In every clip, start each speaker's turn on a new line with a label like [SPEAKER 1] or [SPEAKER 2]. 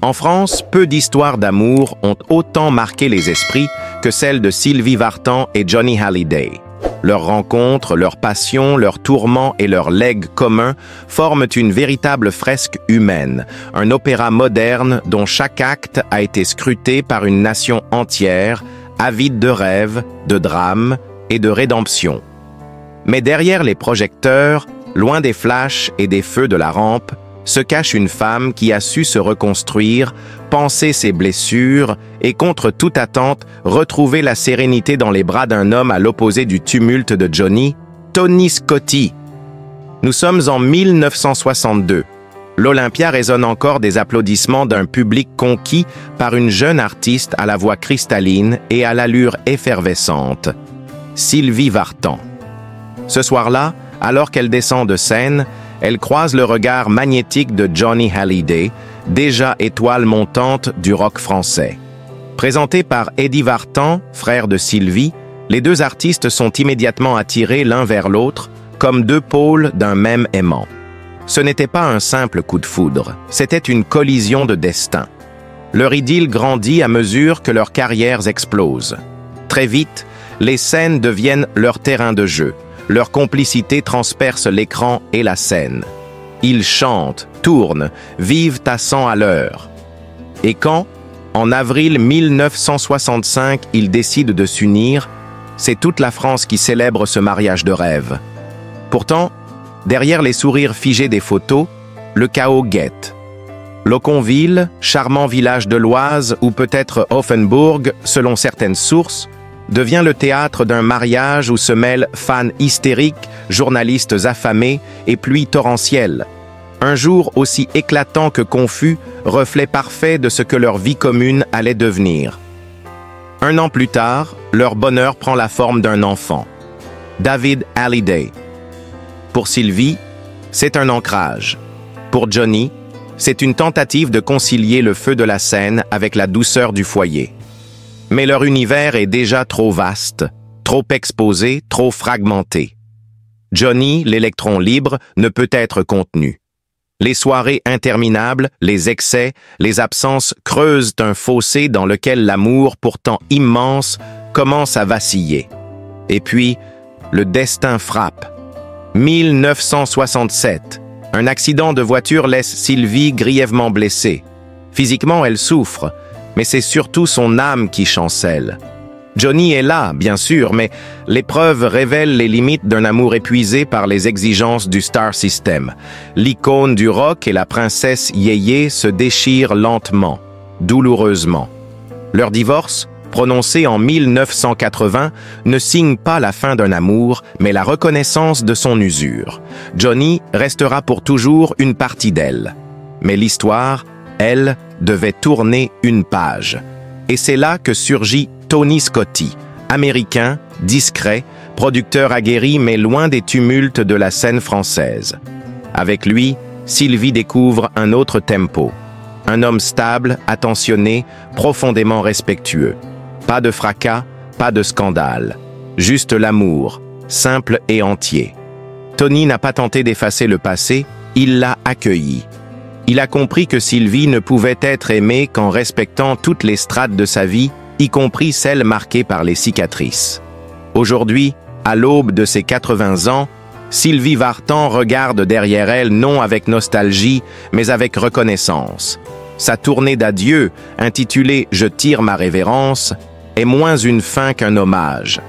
[SPEAKER 1] En France, peu d'histoires d'amour ont autant marqué les esprits que celles de Sylvie Vartan et Johnny Hallyday. Leurs rencontres, leurs passions, leurs tourments et leurs legs communs forment une véritable fresque humaine, un opéra moderne dont chaque acte a été scruté par une nation entière, avide de rêves, de drames et de rédemption. Mais derrière les projecteurs, loin des flashs et des feux de la rampe, se cache une femme qui a su se reconstruire, panser ses blessures et, contre toute attente, retrouver la sérénité dans les bras d'un homme à l'opposé du tumulte de Johnny, Tony Scotti. Nous sommes en 1962. L'Olympia résonne encore des applaudissements d'un public conquis par une jeune artiste à la voix cristalline et à l'allure effervescente, Sylvie Vartan. Ce soir-là, alors qu'elle descend de scène, elle croise le regard magnétique de Johnny Hallyday, déjà étoile montante du rock français. Présentés par Eddie Vartan, frère de Sylvie, les deux artistes sont immédiatement attirés l'un vers l'autre, comme deux pôles d'un même aimant. Ce n'était pas un simple coup de foudre, c'était une collision de destin. Leur idylle grandit à mesure que leurs carrières explosent. Très vite, les scènes deviennent leur terrain de jeu. Leur complicité transperce l'écran et la scène. Ils chantent, tournent, vivent à 100 à l'heure. Et quand, en avril 1965, ils décident de s'unir, c'est toute la France qui célèbre ce mariage de rêve. Pourtant, derrière les sourires figés des photos, le chaos guette. Loconville, charmant village de l'Oise ou peut-être Offenbourg, selon certaines sources, devient le théâtre d'un mariage où se mêlent fans hystériques, journalistes affamés et pluie torrentielle. Un jour aussi éclatant que confus, reflet parfait de ce que leur vie commune allait devenir. Un an plus tard, leur bonheur prend la forme d'un enfant, David Hallyday. Pour Sylvie, c'est un ancrage. Pour Johnny, c'est une tentative de concilier le feu de la scène avec la douceur du foyer. Mais leur univers est déjà trop vaste, trop exposé, trop fragmenté. Johnny, l'électron libre, ne peut être contenu. Les soirées interminables, les excès, les absences creusent un fossé dans lequel l'amour, pourtant immense, commence à vaciller. Et puis, le destin frappe. 1967. Un accident de voiture laisse Sylvie grièvement blessée. Physiquement, elle souffre, mais c'est surtout son âme qui chancelle. Johnny est là, bien sûr, mais l'épreuve révèle les limites d'un amour épuisé par les exigences du Star System. L'icône du rock et la princesse Yéyé se déchirent lentement, douloureusement. Leur divorce, prononcé en 1980, ne signe pas la fin d'un amour, mais la reconnaissance de son usure. Johnny restera pour toujours une partie d'elle. Mais l'histoire, elle, devait tourner une page. Et c'est là que surgit Tony Scotti, américain, discret, producteur aguerri mais loin des tumultes de la scène française. Avec lui, Sylvie découvre un autre tempo. Un homme stable, attentionné, profondément respectueux. Pas de fracas, pas de scandale. Juste l'amour, simple et entier. Tony n'a pas tenté d'effacer le passé, il l'a accueilli. Il a compris que Sylvie ne pouvait être aimée qu'en respectant toutes les strates de sa vie, y compris celles marquées par les cicatrices. Aujourd'hui, à l'aube de ses 80 ans, Sylvie Vartan regarde derrière elle non avec nostalgie, mais avec reconnaissance. Sa tournée d'adieu, intitulée « Je tire ma révérence », est moins une fin qu'un hommage.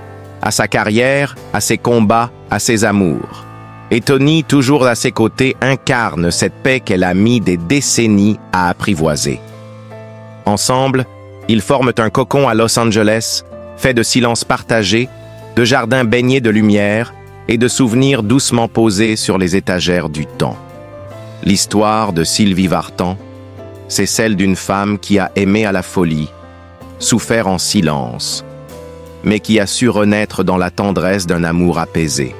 [SPEAKER 1] À sa carrière, à ses combats, à ses amours. Et Tony, toujours à ses côtés, incarne cette paix qu'elle a mis des décennies à apprivoiser. Ensemble, ils forment un cocon à Los Angeles, fait de silences partagés, de jardins baignés de lumière et de souvenirs doucement posés sur les étagères du temps. L'histoire de Sylvie Vartan, c'est celle d'une femme qui a aimé à la folie, souffert en silence, mais qui a su renaître dans la tendresse d'un amour apaisé.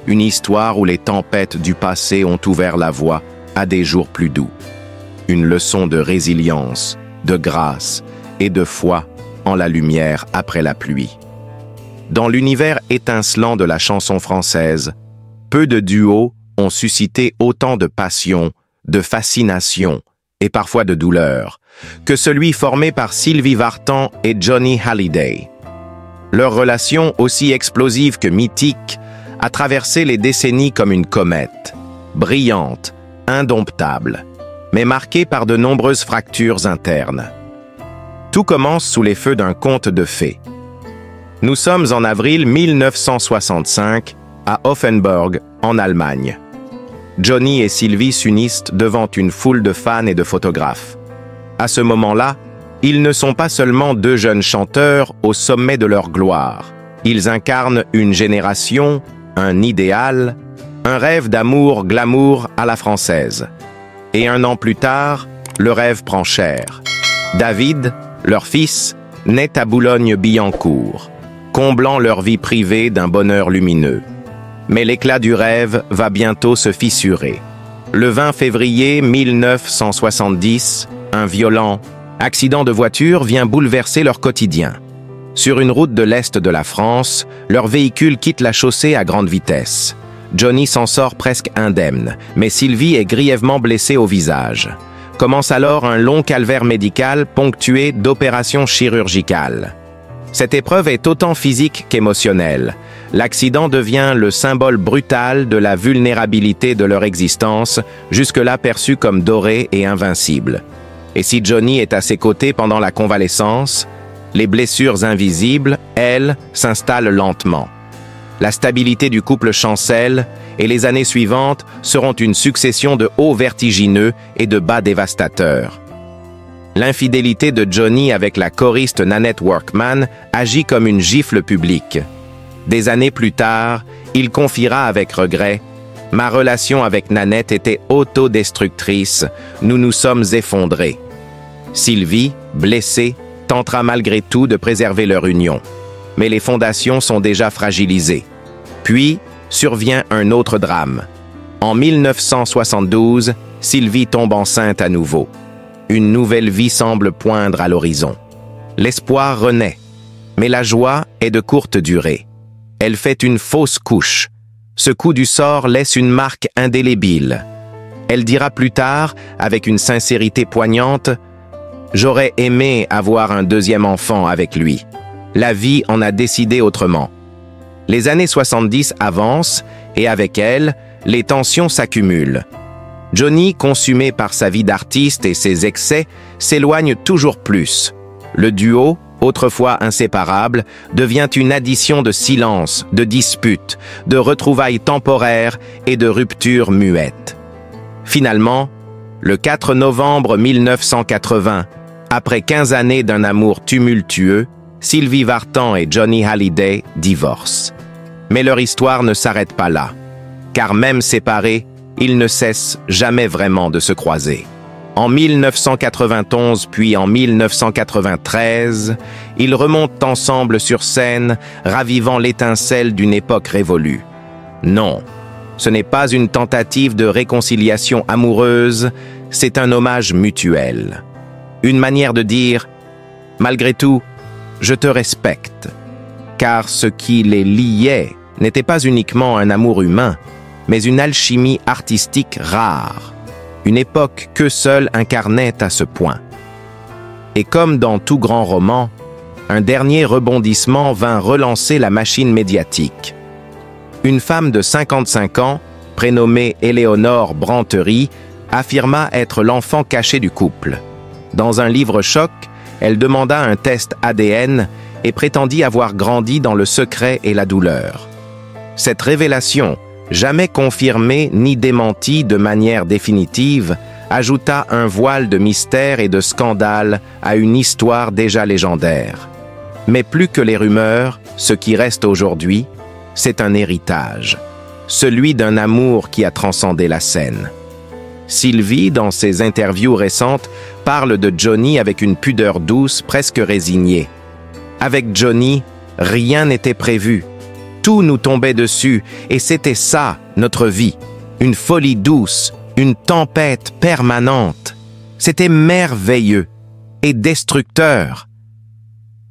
[SPEAKER 1] Une histoire où les tempêtes du passé ont ouvert la voie à des jours plus doux. Une leçon de résilience, de grâce et de foi en la lumière après la pluie. Dans l'univers étincelant de la chanson française, peu de duos ont suscité autant de passion, de fascination et parfois de douleur, que celui formé par Sylvie Vartan et Johnny Hallyday. Leur relation, aussi explosive que mythique, a traversé les décennies comme une comète, brillante, indomptable, mais marquée par de nombreuses fractures internes. Tout commence sous les feux d'un conte de fées. Nous sommes en avril 1965 à Offenburg, en Allemagne. Johnny et Sylvie s'unissent devant une foule de fans et de photographes. À ce moment-là, ils ne sont pas seulement deux jeunes chanteurs au sommet de leur gloire. Ils incarnent une génération, un idéal, un rêve d'amour glamour à la française. Et un an plus tard, le rêve prend chair. David, leur fils, naît à Boulogne-Billancourt, comblant leur vie privée d'un bonheur lumineux. Mais l'éclat du rêve va bientôt se fissurer. Le 20 février 1970, un violent accident de voiture vient bouleverser leur quotidien. Sur une route de l'Est de la France, leur véhicule quitte la chaussée à grande vitesse. Johnny s'en sort presque indemne, mais Sylvie est grièvement blessée au visage. Commence alors un long calvaire médical ponctué d'opérations chirurgicales. Cette épreuve est autant physique qu'émotionnelle. L'accident devient le symbole brutal de la vulnérabilité de leur existence, jusque-là perçue comme dorée et invincible. Et si Johnny est à ses côtés pendant la convalescence, les blessures invisibles, elles, s'installent lentement. La stabilité du couple chancelle et les années suivantes seront une succession de hauts vertigineux et de bas dévastateurs. L'infidélité de Johnny avec la choriste Nanette Workman agit comme une gifle publique. Des années plus tard, il confiera avec regret « Ma relation avec Nanette était autodestructrice, nous nous sommes effondrés. » Sylvie, blessée, tentera malgré tout de préserver leur union. Mais les fondations sont déjà fragilisées. Puis, survient un autre drame. En 1972, Sylvie tombe enceinte à nouveau. Une nouvelle vie semble poindre à l'horizon. L'espoir renaît, mais la joie est de courte durée. Elle fait une fausse couche. Ce coup du sort laisse une marque indélébile. Elle dira plus tard, avec une sincérité poignante, « J'aurais aimé avoir un deuxième enfant avec lui. La vie en a décidé autrement. » Les années 70 avancent et avec elles, les tensions s'accumulent. Johnny, consumé par sa vie d'artiste et ses excès, s'éloigne toujours plus. Le duo, autrefois inséparable, devient une addition de silence, de disputes, de retrouvailles temporaires et de ruptures muettes. Finalement, le 4 novembre 1980, après 15 années d'un amour tumultueux, Sylvie Vartan et Johnny Hallyday divorcent. Mais leur histoire ne s'arrête pas là, car même séparés, ils ne cessent jamais vraiment de se croiser. En 1991 puis en 1993, ils remontent ensemble sur scène, ravivant l'étincelle d'une époque révolue. Non, ce n'est pas une tentative de réconciliation amoureuse, c'est un hommage mutuel. Une manière de dire « Malgré tout, je te respecte », car ce qui les liait n'était pas uniquement un amour humain, mais une alchimie artistique rare, une époque qu'eux seuls incarnaient à ce point. Et comme dans tout grand roman, un dernier rebondissement vint relancer la machine médiatique. Une femme de 55 ans, prénommée Éléonore Brantery, affirma être l'enfant caché du couple. Dans un livre choc, elle demanda un test ADN et prétendit avoir grandi dans le secret et la douleur. Cette révélation, jamais confirmée ni démentie de manière définitive, ajouta un voile de mystère et de scandale à une histoire déjà légendaire. Mais plus que les rumeurs, ce qui reste aujourd'hui, c'est un héritage, celui d'un amour qui a transcendé la scène. Sylvie, dans ses interviews récentes, parle de Johnny avec une pudeur douce, presque résignée. Avec Johnny, rien n'était prévu. Tout nous tombait dessus, et c'était ça, notre vie. Une folie douce, une tempête permanente. C'était merveilleux et destructeur.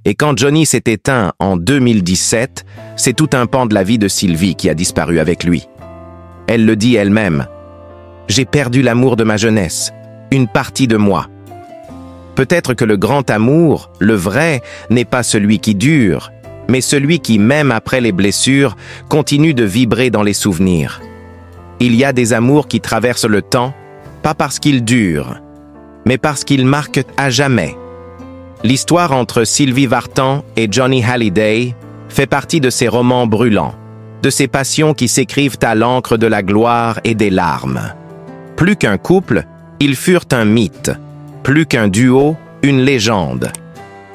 [SPEAKER 1] Et quand Johnny s'est éteint en 2017, c'est tout un pan de la vie de Sylvie qui a disparu avec lui. Elle le dit elle-même. « J'ai perdu l'amour de ma jeunesse. une partie de moi. Peut-être que le grand amour, le vrai, n'est pas celui qui dure, mais celui qui, même après les blessures, continue de vibrer dans les souvenirs. Il y a des amours qui traversent le temps, pas parce qu'ils durent, mais parce qu'ils marquent à jamais. L'histoire entre Sylvie Vartan et Johnny Hallyday fait partie de ces romans brûlants, de ces passions qui s'écrivent à l'encre de la gloire et des larmes. Plus qu'un couple, ils furent un mythe. Plus qu'un duo, une légende.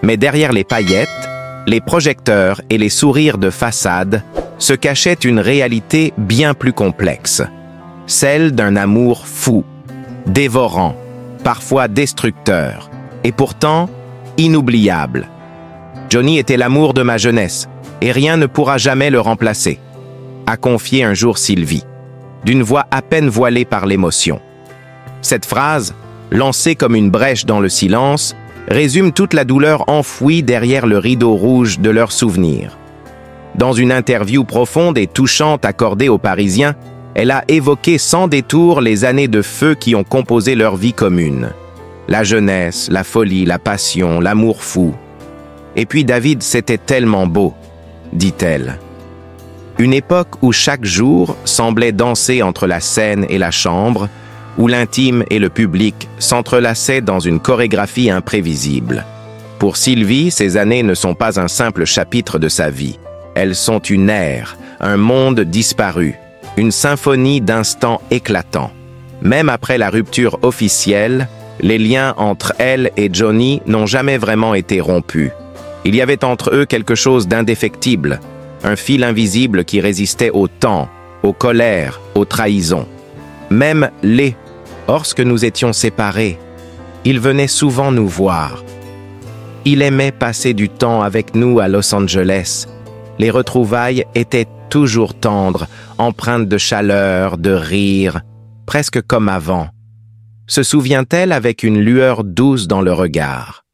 [SPEAKER 1] Mais derrière les paillettes, les projecteurs et les sourires de façade se cachait une réalité bien plus complexe. Celle d'un amour fou, dévorant, parfois destructeur, et pourtant inoubliable. Johnny était l'amour de ma jeunesse, et rien ne pourra jamais le remplacer, a confié un jour Sylvie, d'une voix à peine voilée par l'émotion. Cette phrase, lancée comme une brèche dans le silence, résume toute la douleur enfouie derrière le rideau rouge de leurs souvenirs. Dans une interview profonde et touchante accordée aux Parisiens, elle a évoqué sans détour les années de feu qui ont composé leur vie commune. La jeunesse, la folie, la passion, l'amour fou. Et puis David, c'était tellement beau, dit-elle. Une époque où chaque jour semblait danser entre la scène et la chambre, où l'intime et le public s'entrelaçaient dans une chorégraphie imprévisible. Pour Sylvie, ces années ne sont pas un simple chapitre de sa vie. Elles sont une ère, un monde disparu, une symphonie d'instants éclatants. Même après la rupture officielle, les liens entre elle et Johnny n'ont jamais vraiment été rompus. Il y avait entre eux quelque chose d'indéfectible, un fil invisible qui résistait au temps, aux colères, aux trahisons. Même lorsque nous étions séparés, il venait souvent nous voir. Il aimait passer du temps avec nous à Los Angeles. Les retrouvailles étaient toujours tendres, empreintes de chaleur, de rire, presque comme avant. Se souvient-elle avec une lueur douce dans le regard.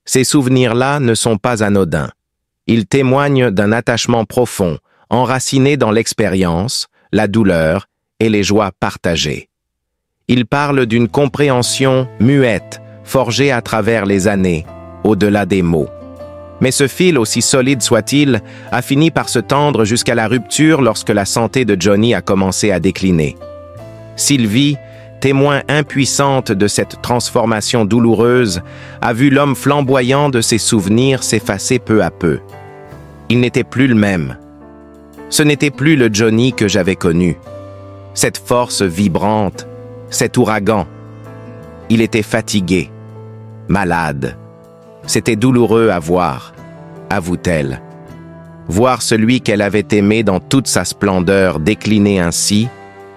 [SPEAKER 1] Ces souvenirs-là ne sont pas anodins. Ils témoignent d'un attachement profond, enraciné dans l'expérience, la douleur et les joies partagées. Ils parlent d'une compréhension muette, forgée à travers les années, au-delà des mots. Mais ce fil, aussi solide soit-il, a fini par se tendre jusqu'à la rupture lorsque la santé de Johnny a commencé à décliner. Sylvie, témoin impuissante de cette transformation douloureuse, a vu l'homme flamboyant de ses souvenirs s'effacer peu à peu. Il n'était plus le même. Ce n'était plus le Johnny que j'avais connu. Cette force vibrante, cet ouragan. Il était fatigué, malade. C'était douloureux à voir, avoue-t-elle. Voir celui qu'elle avait aimé dans toute sa splendeur décliner ainsi,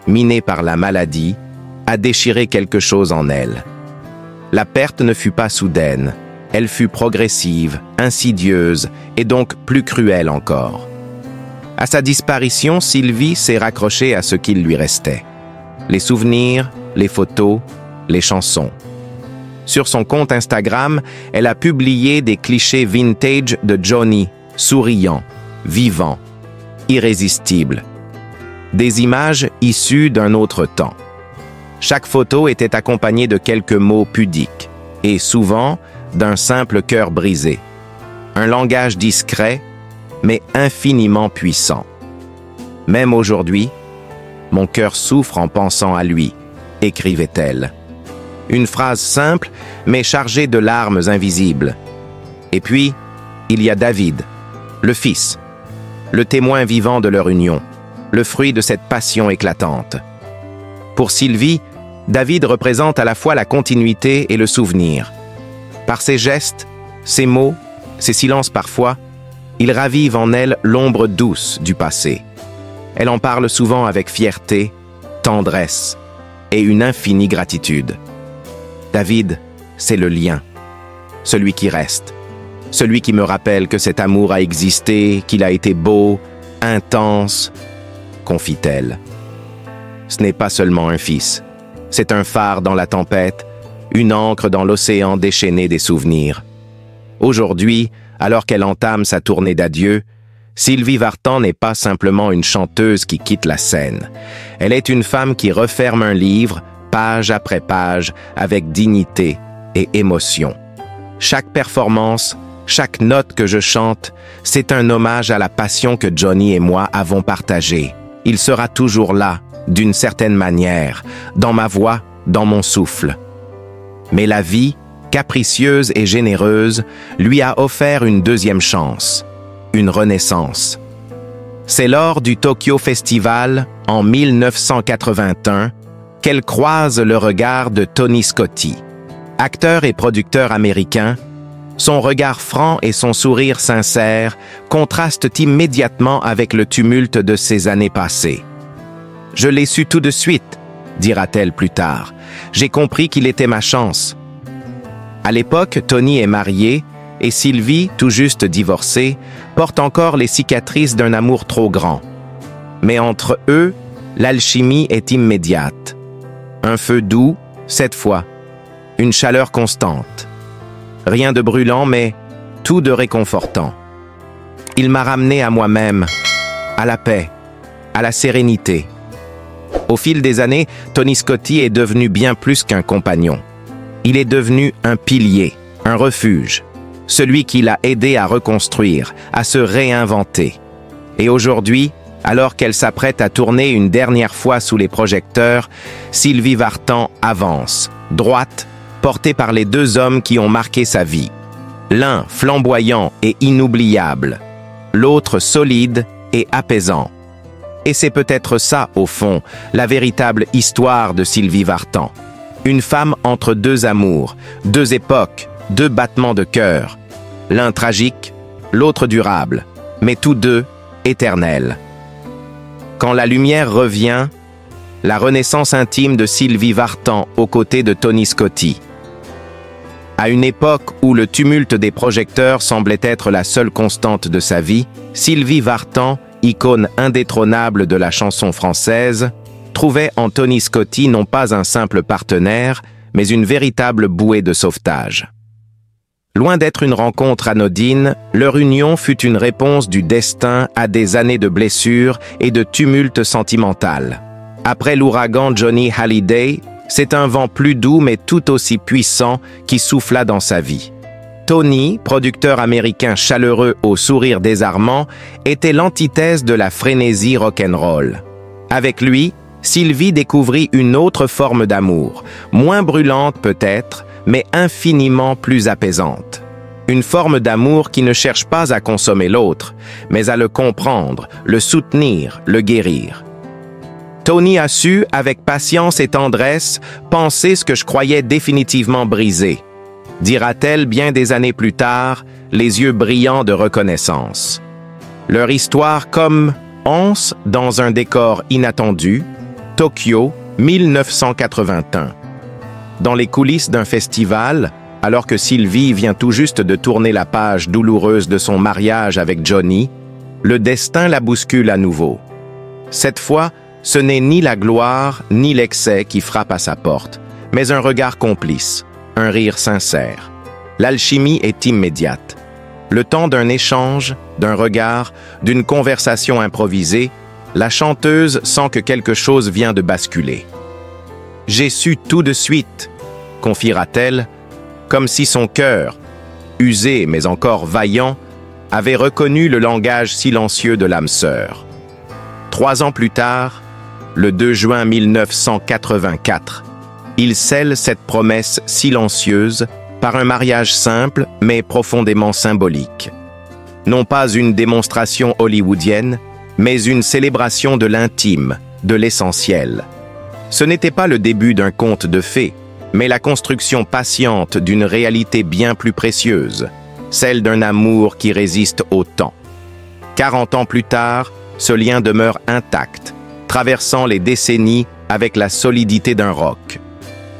[SPEAKER 1] miné par la maladie, a déchiré quelque chose en elle. La perte ne fut pas soudaine, elle fut progressive, insidieuse et donc plus cruelle encore. À sa disparition, Sylvie s'est raccrochée à ce qu'il lui restait. Les souvenirs, les photos, les chansons. Sur son compte Instagram, elle a publié des clichés vintage de Johnny, souriant, vivant, irrésistible. Des images issues d'un autre temps. Chaque photo était accompagnée de quelques mots pudiques, et souvent d'un simple cœur brisé. Un langage discret, mais infiniment puissant. Même aujourd'hui, mon cœur souffre en pensant à lui, écrivait-elle. Une phrase simple, mais chargée de larmes invisibles. Et puis, il y a David, le fils, le témoin vivant de leur union, le fruit de cette passion éclatante. Pour Sylvie, David représente à la fois la continuité et le souvenir. Par ses gestes, ses mots, ses silences parfois, il ravive en elle l'ombre douce du passé. Elle en parle souvent avec fierté, tendresse et une infinie gratitude. David, c'est le lien, celui qui reste, celui qui me rappelle que cet amour a existé, qu'il a été beau, intense, confie-t-elle. Ce n'est pas seulement un fils, c'est un phare dans la tempête, une ancre dans l'océan déchaîné des souvenirs. Aujourd'hui, alors qu'elle entame sa tournée d'adieu, Sylvie Vartan n'est pas simplement une chanteuse qui quitte la scène. Elle est une femme qui referme un livre, page après page, avec dignité et émotion. Chaque performance, chaque note que je chante, c'est un hommage à la passion que Johnny et moi avons partagée. Il sera toujours là, d'une certaine manière, dans ma voix, dans mon souffle. Mais la vie, capricieuse et généreuse, lui a offert une deuxième chance, une renaissance. C'est lors du Tokyo Festival, en 1981, qu'elle croise le regard de Tony Scotti. Acteur et producteur américain, son regard franc et son sourire sincère contrastent immédiatement avec le tumulte de ces années passées. « Je l'ai su tout de suite », dira-t-elle plus tard. « J'ai compris qu'il était ma chance. » À l'époque, Tony est marié et Sylvie, tout juste divorcée, porte encore les cicatrices d'un amour trop grand. Mais entre eux, l'alchimie est immédiate. Un feu doux, cette fois, une chaleur constante. Rien de brûlant, mais tout de réconfortant. Il m'a ramené à moi-même, à la paix, à la sérénité. Au fil des années, Tony Scotti est devenu bien plus qu'un compagnon. Il est devenu un pilier, un refuge, celui qui l'a aidé à reconstruire, à se réinventer. Et aujourd'hui, alors qu'elle s'apprête à tourner une dernière fois sous les projecteurs, Sylvie Vartan avance, droite, portée par les deux hommes qui ont marqué sa vie. L'un flamboyant et inoubliable, l'autre solide et apaisant. Et c'est peut-être ça, au fond, la véritable histoire de Sylvie Vartan. Une femme entre deux amours, deux époques, deux battements de cœur. L'un tragique, l'autre durable, mais tous deux éternels. Quand la lumière revient, la renaissance intime de Sylvie Vartan aux côtés de Tony Scotti. À une époque où le tumulte des projecteurs semblait être la seule constante de sa vie, Sylvie Vartan, icône indétrônable de la chanson française, trouvait en Tony Scotti non pas un simple partenaire, mais une véritable bouée de sauvetage. Loin d'être une rencontre anodine, leur union fut une réponse du destin à des années de blessures et de tumultes sentimental. Après l'ouragan Johnny Hallyday, c'est un vent plus doux mais tout aussi puissant qui souffla dans sa vie. Tony, producteur américain chaleureux au sourire désarmant, était l'antithèse de la frénésie rock'n'roll. Avec lui, Sylvie découvrit une autre forme d'amour, moins brûlante peut-être, mais infiniment plus apaisante. Une forme d'amour qui ne cherche pas à consommer l'autre, mais à le comprendre, le soutenir, le guérir. Tony a su, avec patience et tendresse, penser ce que je croyais définitivement brisé, dira-t-elle bien des années plus tard, les yeux brillants de reconnaissance. Leur histoire comme once dans un décor inattendu, Tokyo, 1981. Dans les coulisses d'un festival, alors que Sylvie vient tout juste de tourner la page douloureuse de son mariage avec Johnny, le destin la bouscule à nouveau. Cette fois, ce n'est ni la gloire ni l'excès qui frappe à sa porte, mais un regard complice, un rire sincère. L'alchimie est immédiate. Le temps d'un échange, d'un regard, d'une conversation improvisée, la chanteuse sent que quelque chose vient de basculer. « J'ai su tout de suite », confiera-t-elle, comme si son cœur, usé mais encore vaillant, avait reconnu le langage silencieux de l'âme sœur. 3 ans plus tard, le 2 juin 1984, il scelle cette promesse silencieuse par un mariage simple mais profondément symbolique. Non pas une démonstration hollywoodienne, mais une célébration de l'intime, de l'essentiel. Ce n'était pas le début d'un conte de fées, mais la construction patiente d'une réalité bien plus précieuse, celle d'un amour qui résiste au temps. 40 ans plus tard, ce lien demeure intact, traversant les décennies avec la solidité d'un roc.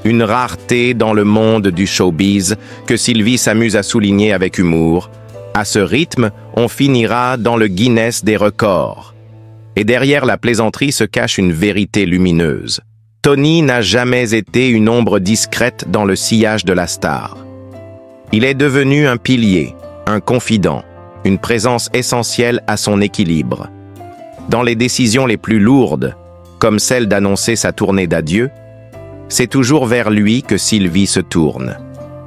[SPEAKER 1] Une rareté dans le monde du showbiz que Sylvie s'amuse à souligner avec humour. À ce rythme, on finira dans le Guinness des records. Et derrière la plaisanterie se cache une vérité lumineuse. Tony n'a jamais été une ombre discrète dans le sillage de la star. Il est devenu un pilier, un confident, une présence essentielle à son équilibre. Dans les décisions les plus lourdes, comme celle d'annoncer sa tournée d'adieu, c'est toujours vers lui que Sylvie se tourne.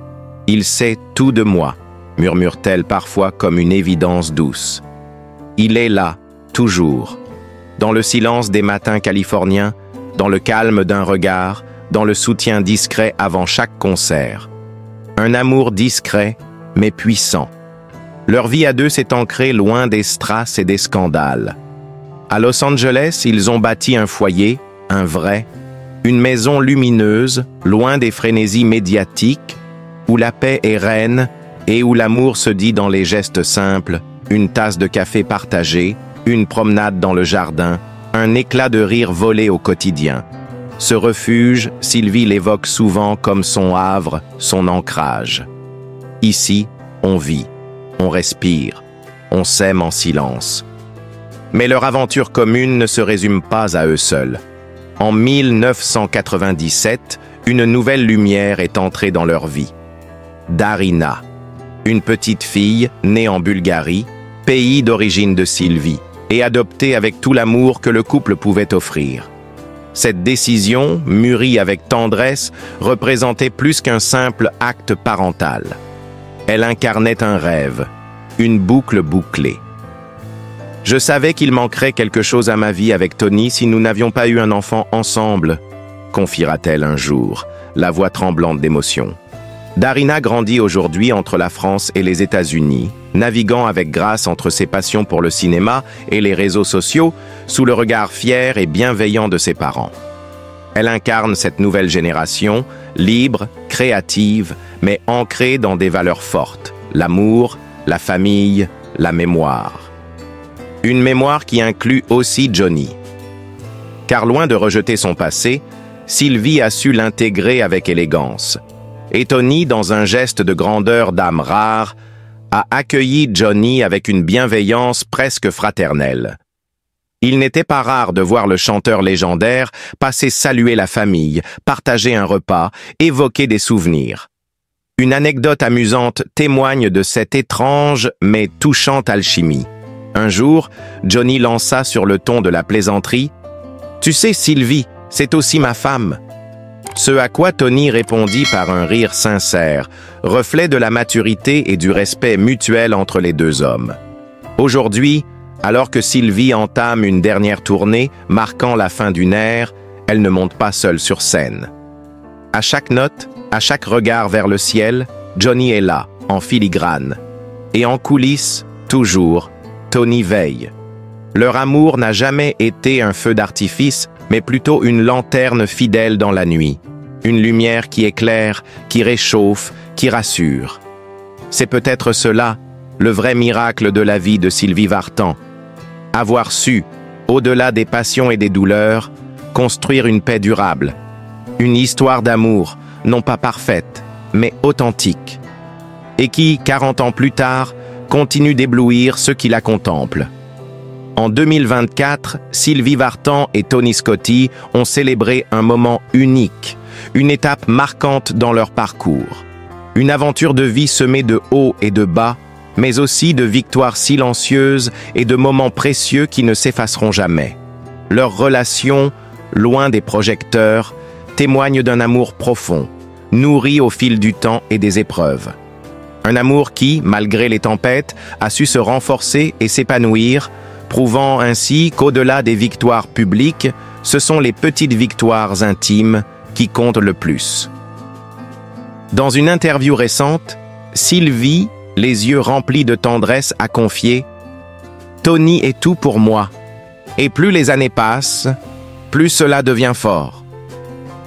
[SPEAKER 1] « Il sait tout de moi », murmure-t-elle parfois comme une évidence douce. Il est là, toujours, dans le silence des matins californiens, dans le calme d'un regard, dans le soutien discret avant chaque concert. Un amour discret, mais puissant. Leur vie à deux s'est ancrée loin des strass et des scandales. À Los Angeles, ils ont bâti un foyer, un vrai, une maison lumineuse, loin des frénésies médiatiques, où la paix est reine et où l'amour se dit dans les gestes simples, une tasse de café partagée, une promenade dans le jardin, un éclat de rire volé au quotidien. Ce refuge, Sylvie l'évoque souvent comme son havre, son ancrage. Ici, on vit, on respire, on s'aime en silence. Mais leur aventure commune ne se résume pas à eux seuls. En 1997, une nouvelle lumière est entrée dans leur vie. Darina, une petite fille née en Bulgarie, pays d'origine de Sylvie, et adoptée avec tout l'amour que le couple pouvait offrir. Cette décision, mûrie avec tendresse, représentait plus qu'un simple acte parental. Elle incarnait un rêve, une boucle bouclée. « Je savais qu'il manquerait quelque chose à ma vie avec Tony si nous n'avions pas eu un enfant ensemble », confiera-t-elle un jour, la voix tremblante d'émotion. Darina grandit aujourd'hui entre la France et les États-Unis, naviguant avec grâce entre ses passions pour le cinéma et les réseaux sociaux, sous le regard fier et bienveillant de ses parents. Elle incarne cette nouvelle génération, libre, créative, mais ancrée dans des valeurs fortes, l'amour, la famille, la mémoire. Une mémoire qui inclut aussi Johnny. Car loin de rejeter son passé, Sylvie a su l'intégrer avec élégance. Et Tony, dans un geste de grandeur d'âme rare, a accueilli Johnny avec une bienveillance presque fraternelle. Il n'était pas rare de voir le chanteur légendaire passer saluer la famille, partager un repas, évoquer des souvenirs. Une anecdote amusante témoigne de cette étrange mais touchante alchimie. Un jour, Johnny lança sur le ton de la plaisanterie « Tu sais, Sylvie, c'est aussi ma femme ». Ce à quoi Tony répondit par un rire sincère, reflet de la maturité et du respect mutuel entre les deux hommes. Aujourd'hui, alors que Sylvie entame une dernière tournée, marquant la fin d'une ère, elle ne monte pas seule sur scène. À chaque note, à chaque regard vers le ciel, Johnny est là, en filigrane. Et en coulisses, toujours, Tony veille. Leur amour n'a jamais été un feu d'artifice, mais plutôt une lanterne fidèle dans la nuit. Une lumière qui éclaire, qui réchauffe, qui rassure. C'est peut-être cela, le vrai miracle de la vie de Sylvie Vartan. Avoir su, au-delà des passions et des douleurs, construire une paix durable. Une histoire d'amour, non pas parfaite, mais authentique. Et qui, 40 ans plus tard, continue d'éblouir ceux qui la contemplent. En 2024, Sylvie Vartan et Tony Scotti ont célébré un moment unique, une étape marquante dans leur parcours. Une aventure de vie semée de hauts et de bas, mais aussi de victoires silencieuses et de moments précieux qui ne s'effaceront jamais. Leur relation, loin des projecteurs, témoigne d'un amour profond, nourri au fil du temps et des épreuves. Un amour qui, malgré les tempêtes, a su se renforcer et s'épanouir, prouvant ainsi qu'au-delà des victoires publiques, ce sont les petites victoires intimes qui comptent le plus. Dans une interview récente, Sylvie, les yeux remplis de tendresse, a confié « Tony est tout pour moi, et plus les années passent, plus cela devient fort. »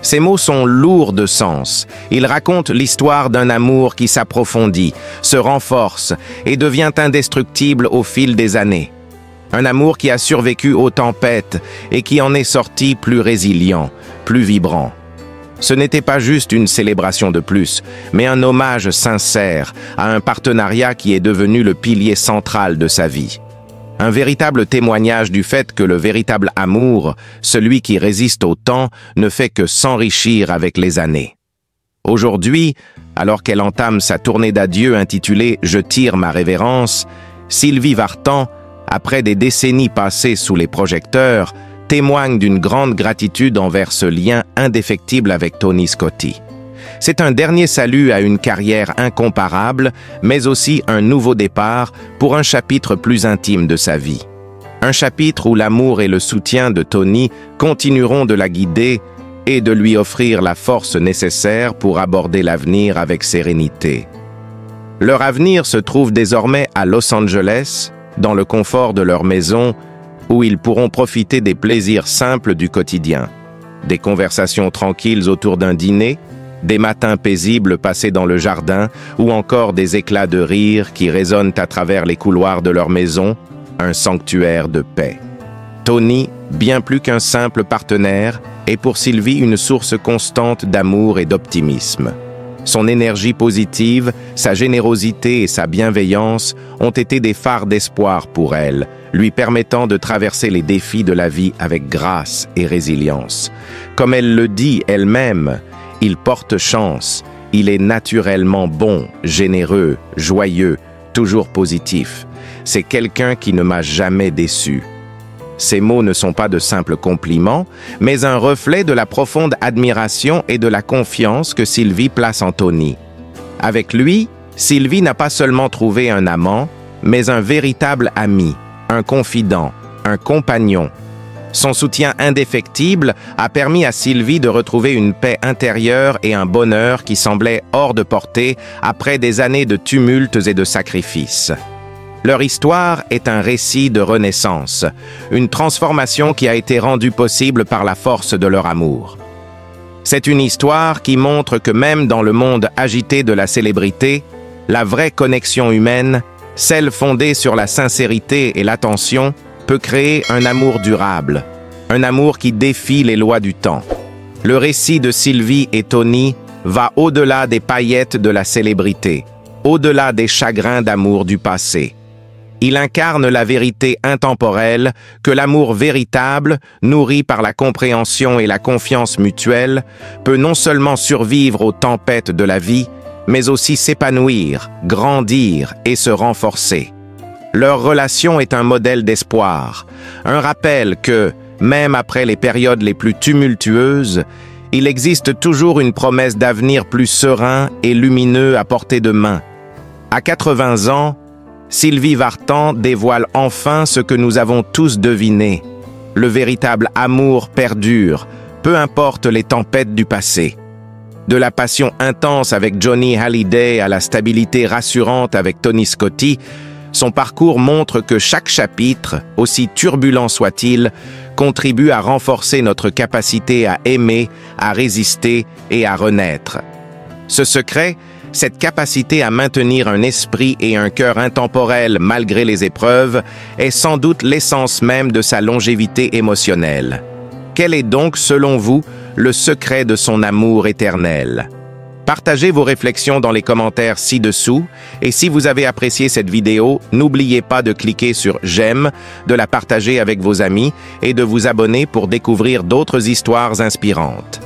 [SPEAKER 1] Ces mots sont lourds de sens. Ils racontent l'histoire d'un amour qui s'approfondit, se renforce et devient indestructible au fil des années. Un amour qui a survécu aux tempêtes et qui en est sorti plus résilient, plus vibrant. Ce n'était pas juste une célébration de plus, mais un hommage sincère à un partenariat qui est devenu le pilier central de sa vie. Un véritable témoignage du fait que le véritable amour, celui qui résiste au temps, ne fait que s'enrichir avec les années. Aujourd'hui, alors qu'elle entame sa tournée d'adieu intitulée « Je tire ma révérence », Sylvie Vartan, après des décennies passées sous les projecteurs, témoigne d'une grande gratitude envers ce lien indéfectible avec Tony Scotti. C'est un dernier salut à une carrière incomparable, mais aussi un nouveau départ pour un chapitre plus intime de sa vie. Un chapitre où l'amour et le soutien de Tony continueront de la guider et de lui offrir la force nécessaire pour aborder l'avenir avec sérénité. Leur avenir se trouve désormais à Los Angeles, dans le confort de leur maison, où ils pourront profiter des plaisirs simples du quotidien. Des conversations tranquilles autour d'un dîner, des matins paisibles passés dans le jardin, ou encore des éclats de rire qui résonnent à travers les couloirs de leur maison, un sanctuaire de paix. Tony, bien plus qu'un simple partenaire, est pour Sylvie une source constante d'amour et d'optimisme. Son énergie positive, sa générosité et sa bienveillance ont été des phares d'espoir pour elle, lui permettant de traverser les défis de la vie avec grâce et résilience. Comme elle le dit elle-même, il porte chance, il est naturellement bon, généreux, joyeux, toujours positif. C'est quelqu'un qui ne m'a jamais déçu. Ces mots ne sont pas de simples compliments, mais un reflet de la profonde admiration et de la confiance que Sylvie place en Tony. Avec lui, Sylvie n'a pas seulement trouvé un amant, mais un véritable ami, un confident, un compagnon. Son soutien indéfectible a permis à Sylvie de retrouver une paix intérieure et un bonheur qui semblaient hors de portée après des années de tumultes et de sacrifices. Leur histoire est un récit de renaissance, une transformation qui a été rendue possible par la force de leur amour. C'est une histoire qui montre que même dans le monde agité de la célébrité, la vraie connexion humaine, celle fondée sur la sincérité et l'attention, peut créer un amour durable, un amour qui défie les lois du temps. Le récit de Sylvie et Tony va au-delà des paillettes de la célébrité, au-delà des chagrins d'amour du passé. Il incarne la vérité intemporelle que l'amour véritable, nourri par la compréhension et la confiance mutuelle, peut non seulement survivre aux tempêtes de la vie, mais aussi s'épanouir, grandir et se renforcer. Leur relation est un modèle d'espoir, un rappel que, même après les périodes les plus tumultueuses, il existe toujours une promesse d'avenir plus serein et lumineux à portée de main. À 80 ans, Sylvie Vartan dévoile enfin ce que nous avons tous deviné. Le véritable amour perdure, peu importe les tempêtes du passé. De la passion intense avec Johnny Hallyday à la stabilité rassurante avec Tony Scotti, son parcours montre que chaque chapitre, aussi turbulent soit-il, contribue à renforcer notre capacité à aimer, à résister et à renaître. Ce secret, cette capacité à maintenir un esprit et un cœur intemporels malgré les épreuves, est sans doute l'essence même de sa longévité émotionnelle. Quel est donc, selon vous, le secret de son amour éternel? Partagez vos réflexions dans les commentaires ci-dessous, et si vous avez apprécié cette vidéo, n'oubliez pas de cliquer sur « J'aime », de la partager avec vos amis et de vous abonner pour découvrir d'autres histoires inspirantes.